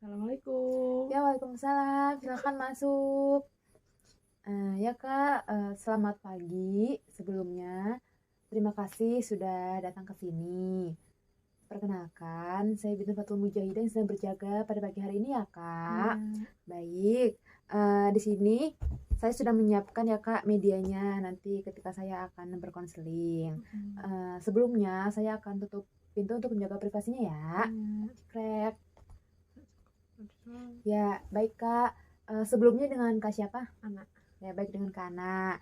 Assalamualaikum. Ya, waalaikumsalam. Silakan masuk. Ya Kak, selamat pagi sebelumnya. Terima kasih sudah datang ke sini. Perkenalkan, saya Bintu Fatul Mujahidah yang sedang berjaga pada pagi hari ini ya Kak. Iya. Baik, di sini saya sudah menyiapkan ya Kak medianya nanti ketika saya akan berkonseling. Mhm. Sebelumnya saya akan tutup pintu untuk menjaga privasinya ya. Iya. Krek. Waalaikumsalam. Ya, baik Kak. Sebelumnya dengan Kak siapa? Anak. Ya, baik dengan Kak Ana.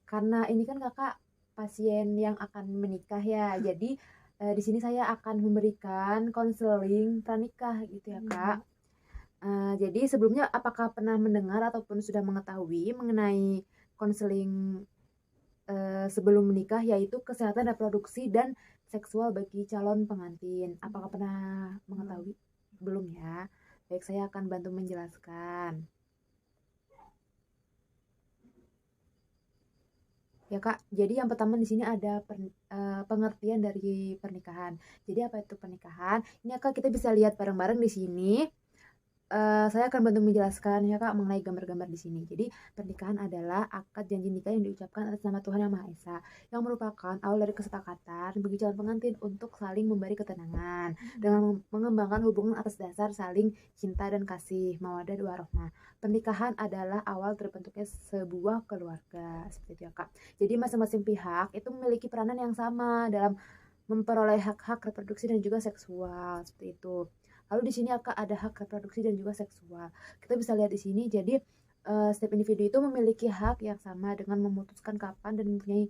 Karena ini kan Kakak pasien yang akan menikah ya. Jadi di sini saya akan memberikan konseling pranikah gitu ya Kak. Jadi sebelumnya apakah pernah mendengar ataupun sudah mengetahui mengenai konseling sebelum menikah yaitu kesehatan reproduksi dan seksual bagi calon pengantin? Apakah pernah mengetahui? Belum ya. Baik, saya akan bantu menjelaskan. Ya Kak, jadi yang pertama di sini ada pengertian dari pernikahan. Jadi apa itu pernikahan? Ini Kak kita bisa lihat bareng-bareng di sini. Saya akan bantu menjelaskan ya Kak mengenai gambar-gambar di sini. Jadi pernikahan adalah akad janji nikah yang diucapkan atas nama Tuhan Yang Maha Esa, yang merupakan awal dari kesepakatan bagi calon pengantin untuk saling memberi ketenangan dengan mengembangkan hubungan atas dasar saling cinta dan kasih, mawaddah warahmah. Pernikahan adalah awal terbentuknya sebuah keluarga, seperti itu ya Kak. Jadi masing-masing pihak itu memiliki peranan yang sama dalam memperoleh hak-hak reproduksi dan juga seksual, seperti itu. Lalu di sini ada hak reproduksi dan juga seksual. Kita bisa lihat di sini, jadi setiap individu itu memiliki hak yang sama dengan memutuskan kapan dan mempunyai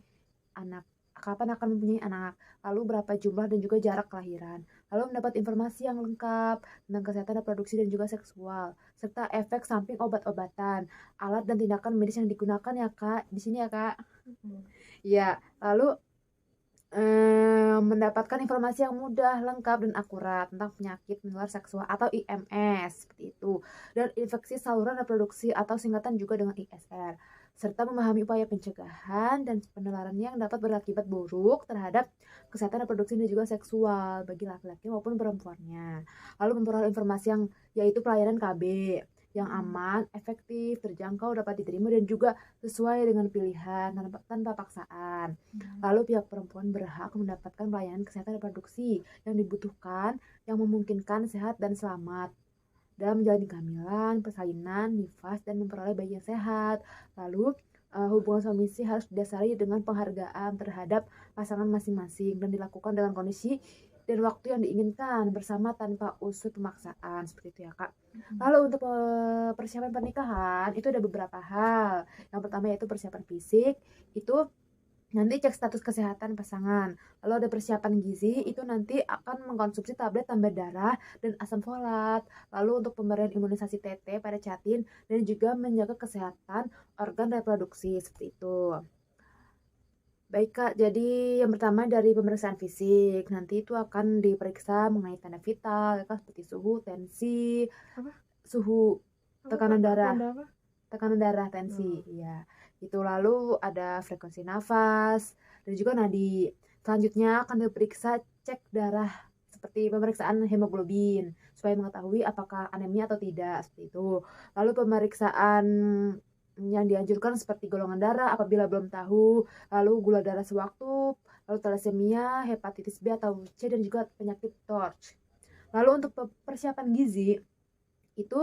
anak, kapan akan mempunyai anak, lalu berapa jumlah dan juga jarak kelahiran, lalu mendapat informasi yang lengkap tentang kesehatan reproduksi dan juga seksual, serta efek samping obat-obatan, alat dan tindakan medis yang digunakan ya Kak, di sini ya Kak. Ya, lalu mendapatkan informasi yang mudah, lengkap, dan akurat tentang penyakit menular seksual atau IMS seperti itu, dan infeksi saluran reproduksi atau singkatan juga dengan ISR, serta memahami upaya pencegahan dan penularannya yang dapat berakibat buruk terhadap kesehatan reproduksi dan juga seksual bagi laki-laki maupun perempuannya. Lalu memperoleh informasi yang yaitu pelayanan KB yang aman, efektif, terjangkau, dapat diterima dan juga sesuai dengan pilihan tanpa paksaan. Lalu pihak perempuan berhak mendapatkan pelayanan kesehatan reproduksi yang dibutuhkan, yang memungkinkan sehat dan selamat dalam menjalani kehamilan, persalinan, nifas, dan memperoleh bayi yang sehat. Lalu hubungan suami istri harus didasari dengan penghargaan terhadap pasangan masing-masing dan dilakukan dengan kondisi dan waktu yang diinginkan bersama tanpa unsur pemaksaan, seperti itu ya Kak. Lalu untuk persiapan pernikahan itu ada beberapa hal. Yang pertama yaitu persiapan fisik, itu nanti cek status kesehatan pasangan. Lalu ada persiapan gizi, itu nanti akan mengkonsumsi tablet tambah darah dan asam folat. Lalu untuk pemberian imunisasi TT pada catin dan juga menjaga kesehatan organ reproduksi, seperti itu. Baik Kak, jadi yang pertama dari pemeriksaan fisik, nanti itu akan diperiksa mengenai tanda vital, ya Kak, seperti suhu, tensi, Apa? suhu, tekanan darah, Tanda apa? tensi, ya. Itu lalu ada frekuensi nafas dan juga nadi. Selanjutnya akan diperiksa cek darah seperti pemeriksaan hemoglobin supaya mengetahui apakah anemia atau tidak, seperti itu. Lalu pemeriksaan yang dianjurkan seperti golongan darah apabila belum tahu, lalu gula darah sewaktu, lalu thalassemia, hepatitis B atau C dan juga penyakit TORCH. Lalu untuk persiapan gizi itu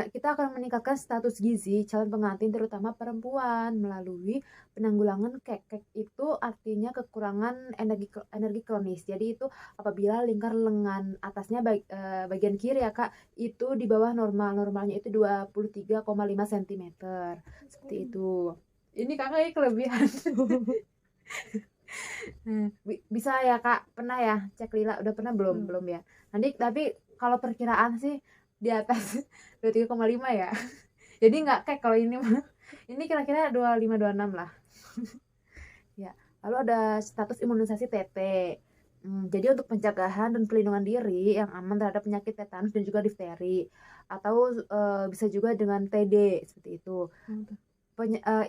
kita akan meningkatkan status gizi calon pengantin terutama perempuan melalui penanggulangan kekek, itu artinya kekurangan energi kronis. Jadi itu apabila lingkar lengan atasnya bagian kiri ya Kak, itu di bawah normalnya itu 23,5 cm. Seperti itu. Ini kakaknya kelebihan. Bisa ya Kak, pernah ya cek lila, udah pernah belum ya? Nanti tapi kalau perkiraan sih di atas 23,5 ya. Jadi nggak kayak kalau ini mah. Ini kira-kira 25-26 lah. Ya. Lalu ada status imunisasi TT. Jadi untuk pencegahan dan pelindungan diri yang aman terhadap penyakit tetanus dan juga difteri, atau bisa juga dengan TD seperti itu.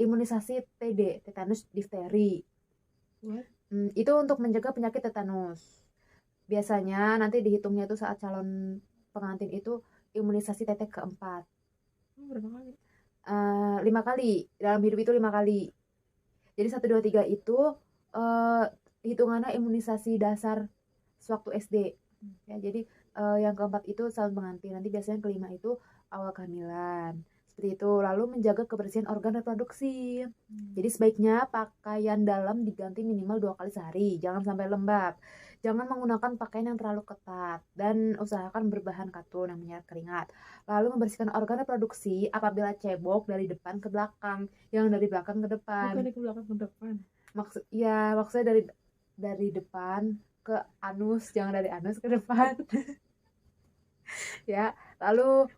Imunisasi TD, tetanus difteri. Itu untuk mencegah penyakit tetanus. Biasanya nanti dihitungnya itu saat calon pengantin itu imunisasi tetek keempat. Berapa kali? 5 kali dalam hidup itu 5 kali. Jadi 1, 2, 3 itu hitungannya imunisasi dasar sewaktu SD. Ya, jadi yang keempat itu saat pengantin. Nanti biasanya kelima itu awal kehamilan. Seperti itu. Lalu menjaga kebersihan organ reproduksi. Jadi sebaiknya pakaian dalam diganti minimal 2 kali sehari. Jangan sampai lembab. Jangan menggunakan pakaian yang terlalu ketat dan usahakan berbahan katun yang menyerap keringat. Lalu membersihkan organ reproduksi apabila cebok dari depan ke belakang, yang dari belakang ke depan. Bukan ke belakang ke depan. Maksudnya dari depan ke anus, jangan dari anus ke depan. Ya, lalu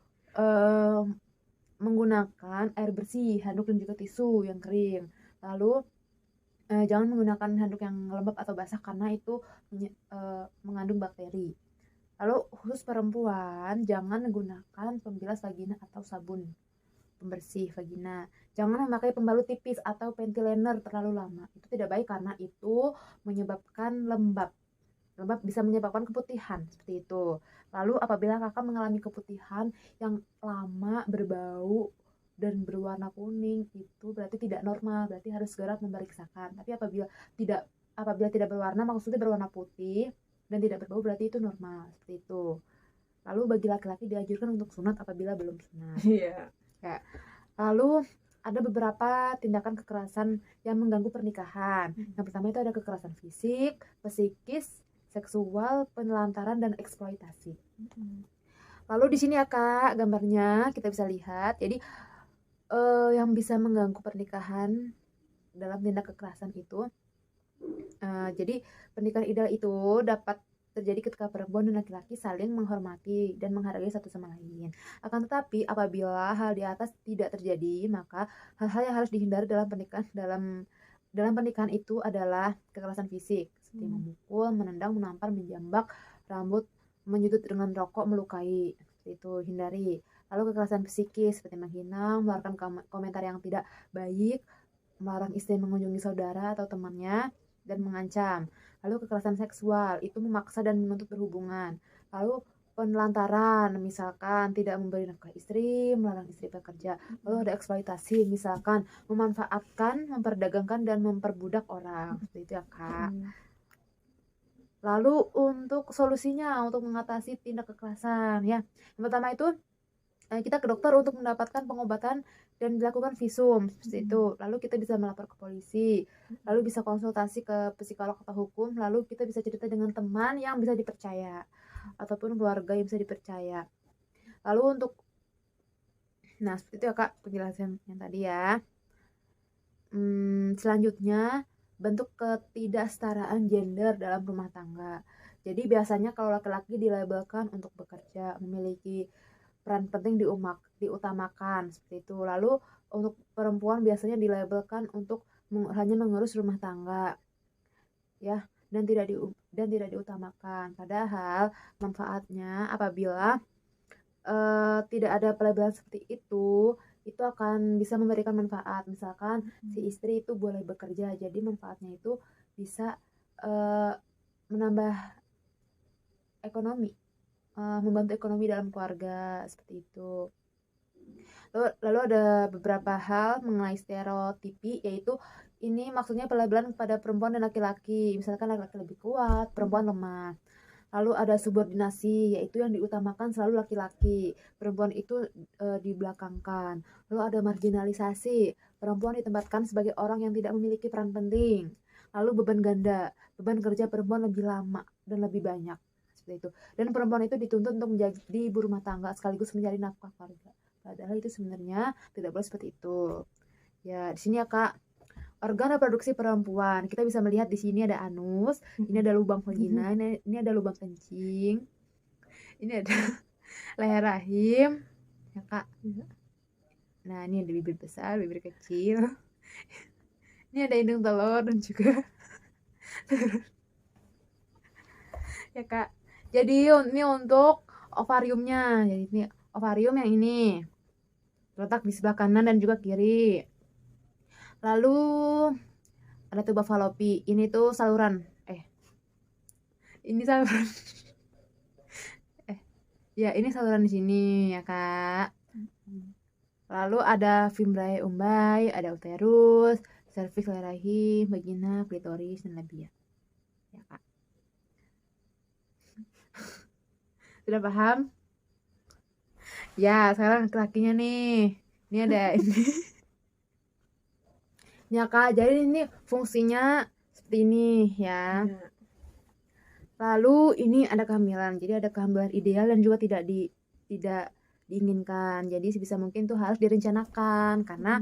menggunakan air bersih, handuk dan juga tisu yang kering. Lalu jangan menggunakan handuk yang lembab atau basah karena itu mengandung bakteri. Lalu khusus perempuan, jangan menggunakan pembilas vagina atau sabun pembersih vagina. Jangan memakai pembalut tipis atau panty liner terlalu lama. Itu tidak baik karena itu menyebabkan lembab. Lembab bisa menyebabkan keputihan, seperti itu. Lalu apabila kakak mengalami keputihan yang lama, berbau, dan berwarna kuning, itu berarti tidak normal, berarti harus segera memeriksakan. Tapi apabila tidak berwarna, maksudnya berwarna putih dan tidak berbau, berarti itu normal, seperti itu. Lalu bagi laki-laki dianjurkan untuk sunat apabila belum sunat. Iya. Ya. Lalu ada beberapa tindakan kekerasan yang mengganggu pernikahan. Yang pertama itu ada kekerasan fisik, psikis, seksual, penelantaran, dan eksploitasi. Lalu di sini ya Kak, gambarnya kita bisa lihat. Jadi yang bisa mengganggu pernikahan dalam tindak kekerasan itu, jadi pernikahan ideal itu dapat terjadi ketika perempuan dan laki-laki saling menghormati dan menghargai satu sama lain. Akan tetapi apabila hal di atas tidak terjadi, maka hal-hal yang harus dihindari dalam pernikahan itu adalah kekerasan fisik seperti memukul, menendang, menampar, menjambak rambut, menyudut dengan rokok, melukai, seperti itu hindari. Lalu kekerasan psikis seperti menghina, mengeluarkan komentar yang tidak baik, melarang istri mengunjungi saudara atau temannya, dan mengancam. Lalu kekerasan seksual itu memaksa dan menuntut berhubungan. Lalu penelantaran, misalkan tidak memberi nafkah istri, melarang istri bekerja. Lalu ada eksploitasi, misalkan memanfaatkan, memperdagangkan, dan memperbudak orang. Seperti itu ya Kak. Lalu untuk solusinya untuk mengatasi tindak kekerasan ya, yang pertama itu kita ke dokter untuk mendapatkan pengobatan dan dilakukan visum seperti itu. Lalu kita bisa melapor ke polisi, lalu bisa konsultasi ke psikolog atau hukum, lalu kita bisa cerita dengan teman yang bisa dipercaya ataupun keluarga yang bisa dipercaya. Lalu untuk seperti itu ya Kak penjelasan yang tadi ya. Selanjutnya bentuk ketidaksetaraan gender dalam rumah tangga. Jadi biasanya kalau laki-laki dilabelkan untuk bekerja, memiliki peran penting diutamakan seperti itu. Lalu untuk perempuan biasanya dilabelkan untuk hanya mengurus rumah tangga, ya, dan tidak diutamakan. Padahal manfaatnya apabila tidak ada pelabelan seperti itu akan bisa memberikan manfaat. Misalkan si istri itu boleh bekerja, jadi manfaatnya itu bisa menambah ekonomi, membantu ekonomi dalam keluarga seperti itu. Lalu ada beberapa hal mengenai stereotipi, yaitu ini maksudnya pelabelan kepada perempuan dan laki-laki. Misalkan laki-laki lebih kuat, perempuan lemah. Lalu ada subordinasi, yaitu yang diutamakan selalu laki-laki, perempuan itu dibelakangkan. Lalu ada marginalisasi, perempuan ditempatkan sebagai orang yang tidak memiliki peran penting. Lalu beban ganda, beban kerja perempuan lebih lama dan lebih banyak seperti itu. Dan perempuan itu dituntut untuk menjadi ibu rumah tangga sekaligus mencari nafkah keluarga. Padahal itu sebenarnya tidak boleh seperti itu. Ya, di sini ya Kak, organ reproduksi perempuan. Kita bisa melihat di sini ada anus, ini ada lubang vagina, ini ada lubang kencing, ini ada leher rahim, ya Kak. Nah, ini ada bibir besar, bibir kecil. Ini ada hidung telur dan juga ya Kak. Jadi ini untuk ovariumnya. Jadi ini ovarium yang ini terletak di sebelah kanan dan juga kiri. Lalu ada tuba falopi. Ini tuh saluran. Ini saluran. Ya, ini saluran di sini ya, Kak. Lalu ada fimbriae umbai, ada uterus, serviks, rahim, vagina, klitoris, dan labia. Ya, Kak. Sudah paham? Ya, sekarang laki-lakinya nih. Ini ada ini. Ya, Kak. Jadi ini fungsinya seperti ini ya. Ya. Lalu ini ada kehamilan. Jadi ada kehamilan ideal dan juga tidak diinginkan. Jadi sebisa mungkin tuh harus direncanakan karena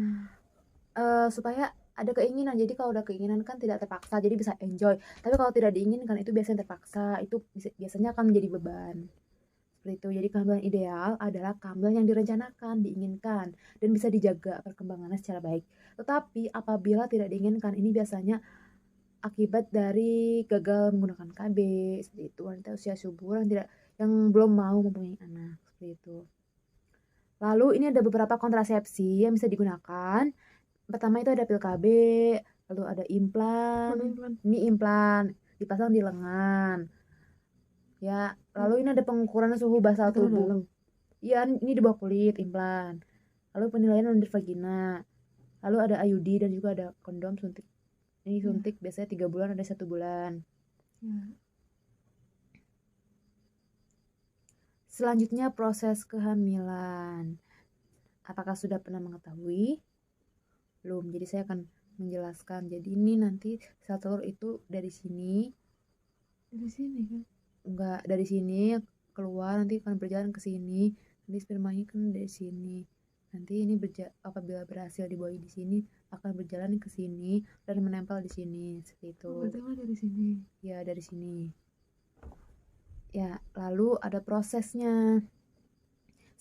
supaya ada keinginan. Jadi kalau ada keinginan kan tidak terpaksa, jadi bisa enjoy. Tapi kalau tidak diinginkan itu biasanya terpaksa, itu biasanya akan menjadi beban. Seperti itu. Jadi kehamilan ideal adalah kehamilan yang direncanakan, diinginkan, dan bisa dijaga perkembangannya secara baik. Tetapi apabila tidak diinginkan, ini biasanya akibat dari gagal menggunakan KB, seperti itu. Wanita usia subur yang belum mau mempunyai anak, seperti itu. Lalu ini ada beberapa kontrasepsi yang bisa digunakan. Pertama itu ada pil KB, lalu ada implan. Mana implan? Ini implan dipasang di lengan. Ya, lalu ini ada pengukuran suhu basal Ditaruh tubuh. dalam. Iya, ini di bawah kulit implan. Lalu penilaian under vagina. Lalu ada IUD dan juga ada kondom suntik. Ini suntik biasanya 3 bulan, ada 1 bulan. Ya. Selanjutnya proses kehamilan. Apakah sudah pernah mengetahui? Belum. Jadi saya akan menjelaskan. Jadi ini nanti sel telur itu dari sini. Dari sini kan? Enggak, dari sini keluar nanti akan berjalan ke sini. Nanti spermanya kan dari sini. Nanti ini apabila berhasil dibuahi di sini akan berjalan ke sini dan menempel di sini seperti itu. Berarti dari sini. Ya, dari sini. Ya, lalu ada prosesnya.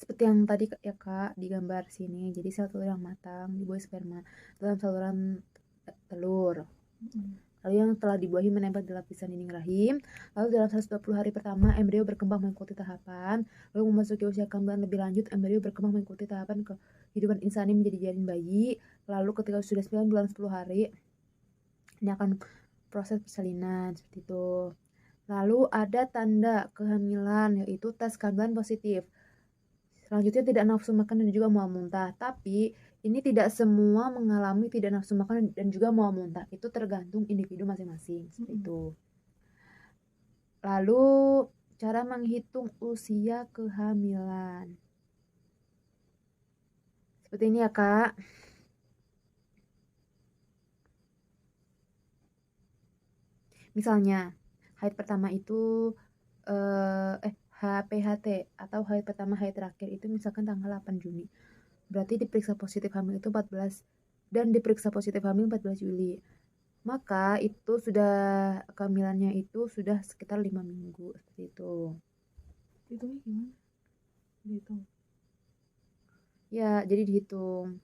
Seperti yang tadi ya, Kak, digambar sini. Jadi sel telur yang matang dibuahi sperma dalam saluran telur. Lalu yang telah dibuahi menempel di lapisan dinding rahim. Lalu dalam 120 hari pertama embrio berkembang mengikuti tahapan. Lalu memasuki usia kehamilan lebih lanjut, embrio berkembang mengikuti tahapan kehidupan insani menjadi janin bayi. Lalu ketika sudah 9 bulan 10 hari ini akan proses persalinan seperti itu. Lalu ada tanda kehamilan yaitu tes kehamilan positif. Selanjutnya tidak nafsu makan dan juga mual muntah. Tapi ini tidak semua mengalami tidak nafsu makan dan juga mual muntah. Itu tergantung individu masing-masing. Seperti itu. Lalu cara menghitung usia kehamilan. Seperti ini ya, Kak. Misalnya, haid pertama itu HPHT atau haid pertama haid terakhir itu misalkan tanggal 8 Juni. Berarti diperiksa positif hamil itu 14 dan diperiksa positif hamil 14 Juli. Maka itu sudah kehamilannya itu sudah sekitar 5 minggu seperti itu. Hitungnya gimana? Dihitung. Ya, jadi dihitung.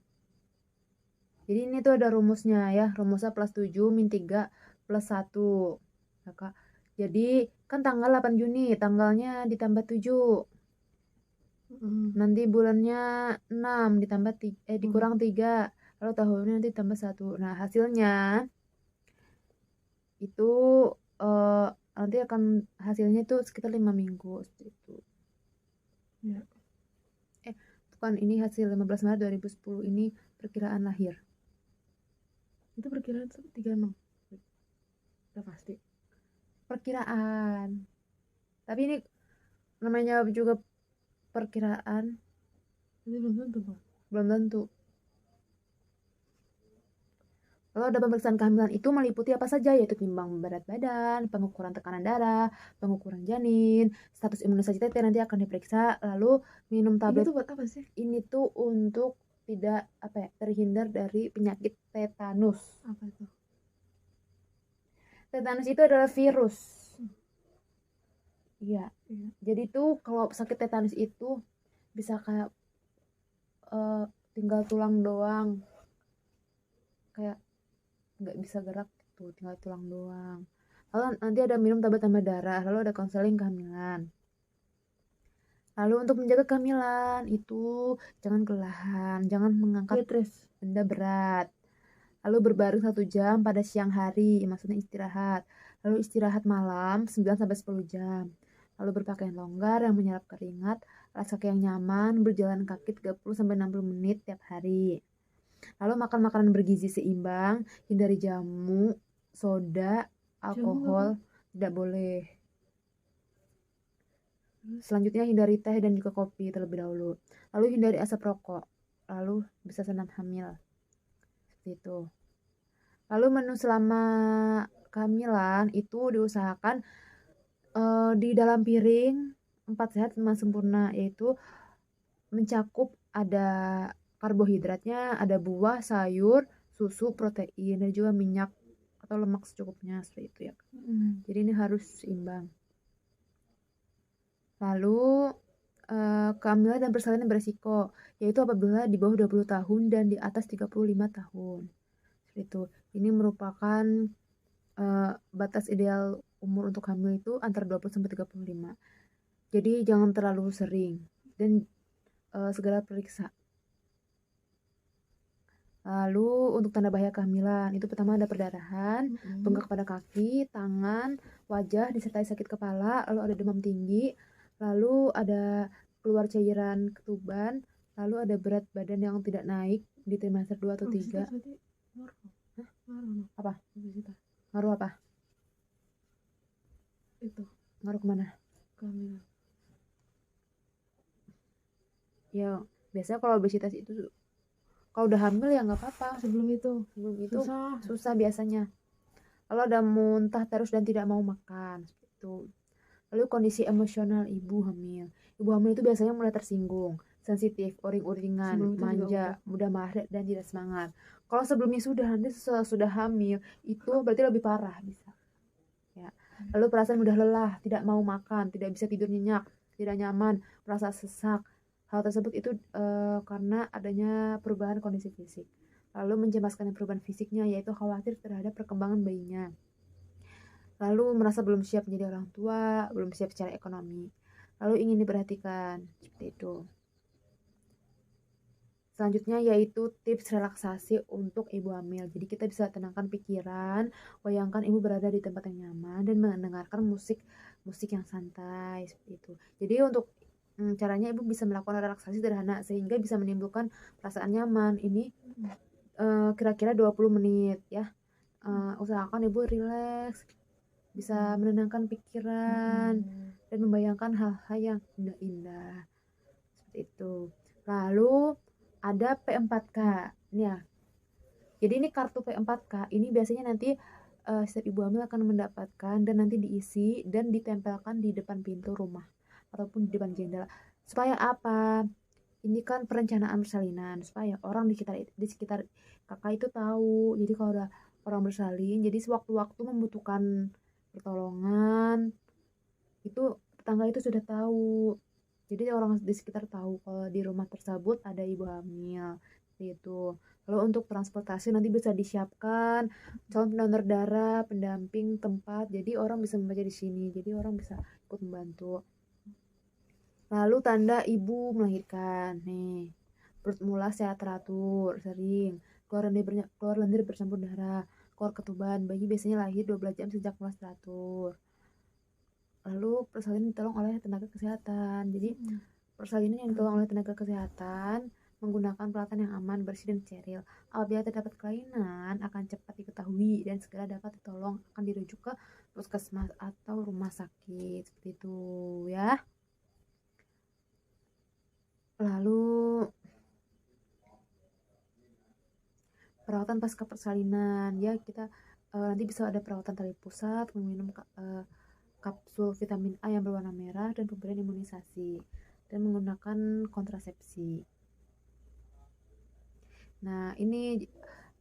Jadi ini tuh ada rumusnya ya, rumusnya plus 7 min 3 plus 1. Ya, Kak. Jadi kan tanggal 8 Juni, tanggalnya ditambah 7. Nanti bulannya 6 ditambah dikurang 3. Lalu tahunnya nanti tambah 1. Nah, hasilnya itu nanti akan hasilnya itu sekitar 5 minggu seperti itu. Ya. Kan ini hasil 15 Maret 2010 ini perkiraan lahir. Itu perkiraan 36. Udah pasti. Perkiraan. Tapi ini namanya juga perkiraan. Jadi belum tentu, Pak. Belum tentu. Lalu ada pemeriksaan kehamilan itu meliputi apa saja, yaitu timbang berat badan, pengukuran tekanan darah, pengukuran janin, status imunisasi TT nanti akan diperiksa, lalu minum tablet. Ini tuh buat apa sih? Ini tuh untuk tidak terhindar dari penyakit tetanus. Apa itu? Tetanus itu adalah virus. Iya. Jadi tuh kalau sakit tetanus itu bisa kayak tinggal tulang doang, kayak nggak bisa gerak gitu, tinggal tulang doang. Lalu nanti ada minum tablet tambah darah, lalu ada konseling kehamilan. Lalu untuk menjaga kehamilan itu jangan kelelahan, jangan mengangkat benda berat. Lalu berbaring 1 jam pada siang hari, maksudnya istirahat. Lalu istirahat malam 9-10 jam. lalu berpakaian longgar yang menyerap keringat, alas kaki yang nyaman, berjalan kaki 30-60 menit tiap hari. Lalu makan makanan bergizi seimbang, hindari jamu, soda, alkohol, tidak boleh. Selanjutnya hindari teh dan juga kopi terlebih dahulu. Lalu hindari asap rokok. Lalu bisa senam hamil. Seperti itu. Lalu menu selama kehamilan itu diusahakan di dalam piring 4 sehat 5 sempurna, yaitu mencakup ada karbohidratnya, ada buah, sayur, susu, protein, dan juga minyak atau lemak secukupnya, seperti itu ya. Jadi ini harus seimbang. Lalu kehamilan dan persalinan beresiko, yaitu apabila di bawah 20 tahun dan di atas 35 tahun. Seperti itu. Ini merupakan batas ideal umur untuk hamil itu antara 20 sampai 35. Jadi jangan terlalu sering dan segera periksa. Lalu untuk tanda bahaya kehamilan itu pertama ada perdarahan, bengkak pada kaki, tangan, wajah disertai sakit kepala, lalu ada demam tinggi, lalu ada keluar cairan ketuban, lalu ada berat badan yang tidak naik di trimester 2 atau 3. Apa? Ngaruh apa? Itu Ngaruh kemana? kehamilan. Ya biasanya kalau obesitas itu kalau udah hamil ya nggak apa-apa. Sebelum itu Susah biasanya. Lalu ada muntah terus dan tidak mau makan, seperti itu. Lalu kondisi emosional ibu hamil. Ibu hamil itu biasanya mulai tersinggung, sensitif, uring-uringan, manja, mudah marah dan tidak semangat. Kalau sebelumnya sudah hamil, itu berarti lebih parah bisa. Ya. Lalu perasaan mudah lelah, tidak mau makan, tidak bisa tidur nyenyak, tidak nyaman, merasa sesak. Hal tersebut itu karena adanya perubahan kondisi fisik. Lalu mencemaskan perubahan fisiknya, yaitu khawatir terhadap perkembangan bayinya. Lalu merasa belum siap menjadi orang tua, belum siap secara ekonomi. Lalu ingin diperhatikan, seperti itu. Selanjutnya yaitu tips relaksasi untuk ibu hamil. Jadi kita bisa tenangkan pikiran, bayangkan ibu berada di tempat yang nyaman dan mendengarkan musik yang santai, seperti itu. Jadi untuk caranya ibu bisa melakukan relaksasi sederhana sehingga bisa menimbulkan perasaan nyaman. Ini kira-kira 20 menit ya. Usahakan ibu rileks, bisa menenangkan pikiran dan membayangkan hal-hal yang indah-indah, seperti itu. Lalu ada P4K ya. Jadi ini kartu P4K ini biasanya nanti setiap ibu hamil akan mendapatkan dan nanti diisi dan ditempelkan di depan pintu rumah ataupun di depan jendela. Supaya apa? Ini kan perencanaan persalinan, supaya orang di sekitar kakak itu tahu. Jadi kalau ada orang bersalin, jadi sewaktu-waktu membutuhkan pertolongan, itu tetangga itu sudah tahu. Jadi orang di sekitar tahu kalau di rumah tersebut ada ibu hamil, gitu. Lalu untuk transportasi nanti bisa disiapkan calon pendonor darah, pendamping tempat. Jadi orang bisa membaca di sini. Jadi orang bisa ikut membantu. Lalu tanda ibu melahirkan. Nih, perut mula sehat teratur, sering. Keluar lendir bercampur darah, keluar ketuban. Bayi biasanya lahir 12 jam sejak mulai teratur. Lalu persalinan ditolong oleh tenaga kesehatan. Jadi persalinan yang ditolong oleh tenaga kesehatan menggunakan peralatan yang aman, bersih dan steril. Apabila terdapat kelainan akan cepat diketahui dan segera dapat ditolong, akan dirujuk ke puskesmas atau rumah sakit, seperti itu ya. Lalu perawatan pasca persalinan ya, kita nanti bisa ada perawatan tali pusat, meminum kapsul vitamin A yang berwarna merah dan pemberian imunisasi dan menggunakan kontrasepsi. Nah, ini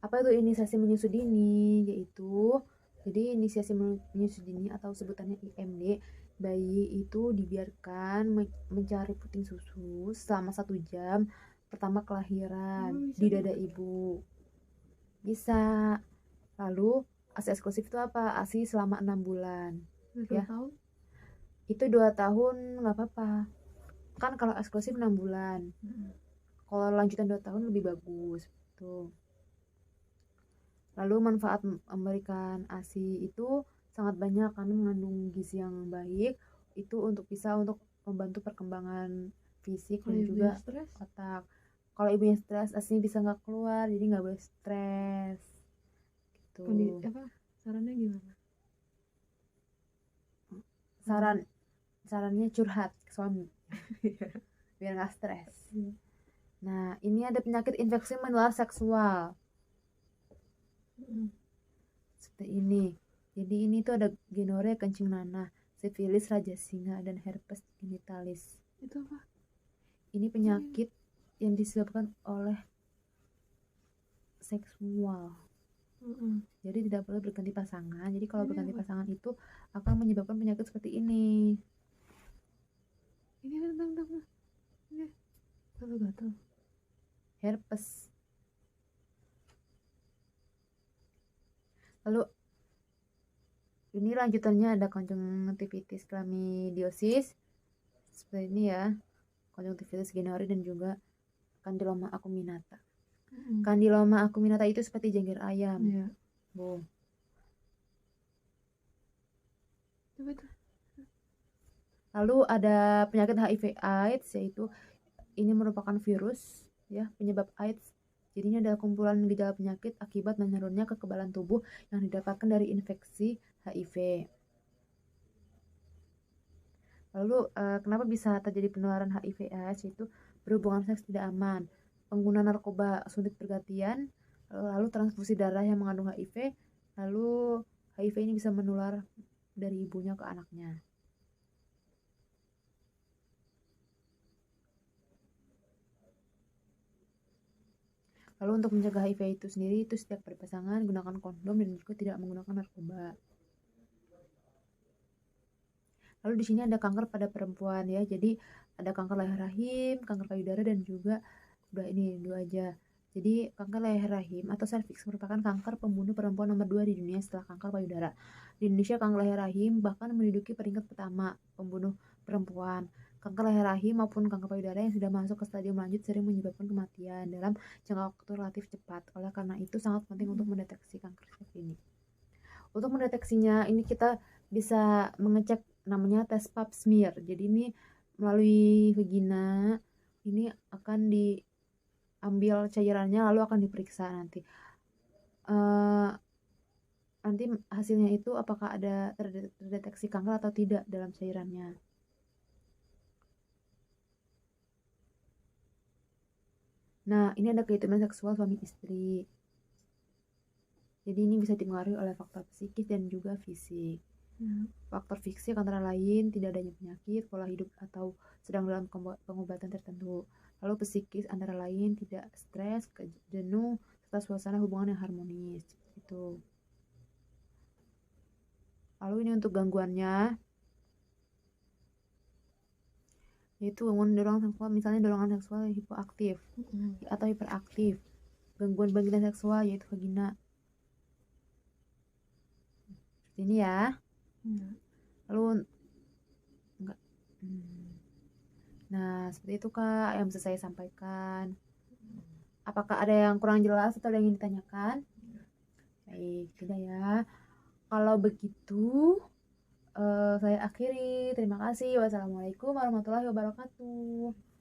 apa itu inisiasi menyusui dini? Yaitu jadi inisiasi menyusui dini atau sebutannya IMD, bayi itu dibiarkan mencari puting susu selama 1 jam pertama kelahiran di dada ibu. Bisa. Lalu ASI eksklusif itu apa? ASI selama 6 bulan. Ya. Itu 2 tahun nggak apa-apa. Kan kalau eksklusif 6 bulan. Kalau lanjutan 2 tahun lebih bagus. Tuh. Lalu manfaat memberikan ASI itu sangat banyak karena mengandung gizi yang baik itu untuk bisa untuk membantu perkembangan fisik Kalau dan ibu juga yang stres, otak. Kalau ibunya stres, asinya bisa nggak keluar, jadi nggak boleh stres gitu. sarannya gimana? Sarannya curhat ke suami biar nggak stres. Iya. Nah, ini ada penyakit infeksi menular seksual seperti ini. Jadi ini tuh ada gonorrea, kencing nanah, sifilis, raja singa, dan herpes genitalis. Itu apa? Ini penyakit yang disebabkan oleh seksual. Jadi tidak boleh berganti pasangan. Jadi kalau berganti pasangan itu akan menyebabkan penyakit seperti ini. Ini ini gatal. Herpes. Lalu ini lanjutannya ada konjungtivitis, chlamydiosis seperti ini ya, konjungtivitis, gonorrhea, dan juga Candyloma acuminata. Candyloma acuminata itu seperti jengger ayam. Iya. Bu. Lalu ada penyakit HIV/AIDS, yaitu ini merupakan virus ya penyebab AIDS. Jadi ini adalah kumpulan gejala penyakit akibat menurunnya kekebalan tubuh yang didapatkan dari infeksi HIV. Lalu kenapa bisa terjadi penularan HIV/AIDS? Yaitu berhubungan seks tidak aman, pengguna narkoba suntik bergantian, lalu transfusi darah yang mengandung HIV, lalu HIV ini bisa menular dari ibunya ke anaknya. Lalu untuk mencegah HIV itu sendiri, itu setiap berpasangan gunakan kondom dan juga tidak menggunakan narkoba. Lalu di sini ada kanker pada perempuan ya. Jadi ada kanker leher rahim, kanker payudara, dan juga udah ini 2 aja. Jadi kanker leher rahim atau serviks merupakan kanker pembunuh perempuan nomor 2 di dunia setelah kanker payudara. Di Indonesia kanker leher rahim bahkan menduduki peringkat pertama pembunuh perempuan. Kanker leher rahim maupun kanker payudara yang sudah masuk ke stadium lanjut sering menyebabkan kematian dalam jangka waktu relatif cepat. Oleh karena itu sangat penting untuk mendeteksi kanker seperti ini. Untuk mendeteksinya ini kita bisa mengecek namanya tes pap smear. Jadi ini melalui vagina ini akan diambil cairannya lalu akan diperiksa nanti. Nanti hasilnya itu apakah ada terdeteksi kanker atau tidak dalam cairannya. Nah, ini ada kehitaman seksual suami istri. Jadi ini bisa dipengaruhi oleh faktor psikis dan juga fisik. Faktor fisik antara lain tidak adanya penyakit, pola hidup atau sedang dalam pengobatan tertentu. Lalu psikis antara lain tidak stres, jenuh, serta suasana hubungan yang harmonis. Itu. Lalu ini untuk gangguannya, yaitu gangguan dorongan seksual, misalnya dorongan seksual hipoaktif atau hiperaktif. Gangguan bangkitan seksual yaitu vagina. Seperti ini ya. Lalu enggak. Nah, seperti itu Kak yang bisa saya sampaikan. Apakah ada yang kurang jelas atau ada yang ingin ditanyakan? Baik, tidak ya. Kalau begitu saya akhiri. Terima kasih. Wassalamualaikum warahmatullahi wabarakatuh.